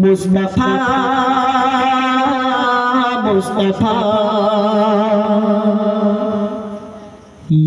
মুস্তাফা মুস্তাফা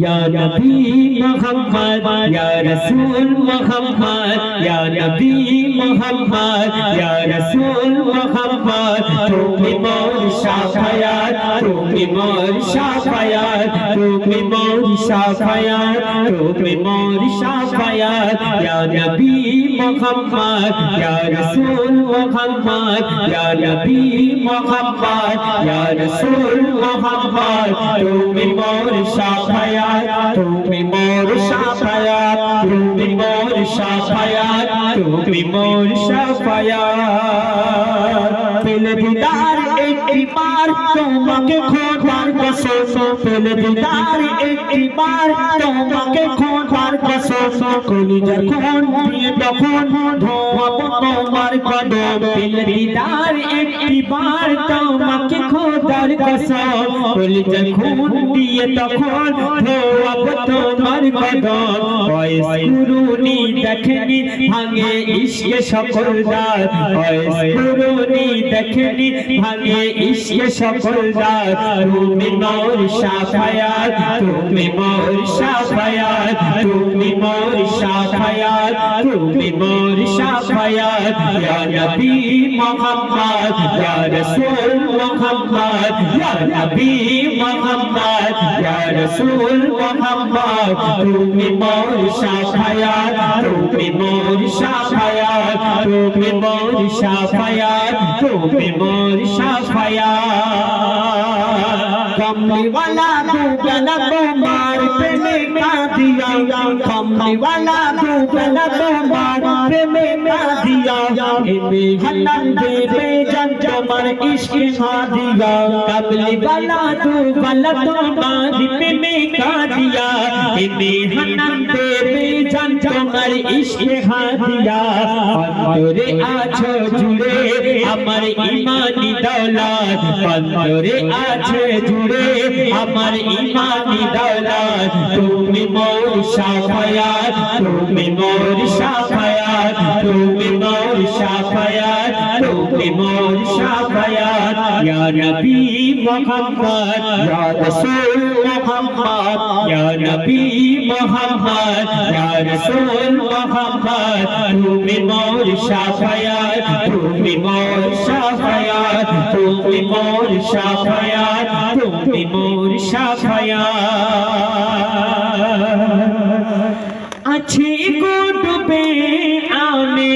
या नबी मोहम्मद या रसूल मोहम्मद या नबी मोहम्मद या रसूल मोहम्मद তুমি মোর শাফায়াত তুমি মোর শাফায়াত তুমি মোর শাফায়াত তুমি মোর শাফায়াত या नबी मोहम्मद या रसूल मोहम्मद या नबी मोहम्मद या रसूल मोहम्मद তুমি মোর শাফায়াত তুমি মোর শাফায়াত তুমি মোর শাফায়াত তুমি মোর শাফায়াত পেলে দিদার একটি বার তোমাকে খোদার কসম পেলে দিদার একটি বার তোমাকে খোদার কসম কলিজার খুন দিয়ে তখন ধোয়াবো তোমার কদম পেলে দিদার একটি বার তোমাকে খোদার কসম কলিজার খুন দিয়ে তখন ধোয়াবো তোমার কদম বয়স কুরুনি দেখেনি ভাঙে ইশকে সকল দার বয়স কুরুনি দেখেনি ভাঙে ইশকে সকল দার তুমি মোর শাফায়াত তুমি মোর শাফায়াত তুমি মোর শাফায়াত তুমি মোর শাফায়াত ইয়া নবী মুহাম্মদ ইয়া রাসূল মুহাম্মদ ইয়া নবী মুহাম্মদ ইয়া রাসূল মুহাম্মদ তুমি মোর শাফায়াত তুমি মোর শাফায়াত তুমি মোর শাফায়াত তুমি মোর শাফায়াত कमली वाला तू जन्म मार प्रेमे का दिया कमली वाला तू जन्म मार प्रेमे का दिया इमे हन्नन दे बेजन तुम्हार इश्क खा दिया कमली वाला तू मार प्रेमे का दिया इमे हन्नन दे बेजन तुम्हार इश्क खा दिया अंतरे आछो जुड़े अमर ईमानी दौलत अंतरे आछो जुड़े আমার ঈমানি দৌলত তুমি মোর শাফায়াত তুমি মোর শাফায়াত তুমি মোর শাফায়াত তুমি মোর শাফায়াত ইয়া নবী মুহাম্মদ ইয়া রাসূল মুহাম্মদ ইয়া নবী মুহাম্মদ ইয়া রাসূল মুহাম্মদ তুমি মোর শাফায়াত তুমি মোর শাফায়াত তুমি মোর শাফায়াত তুমি মোর শাফায়াত আছে গো ডুবে আমি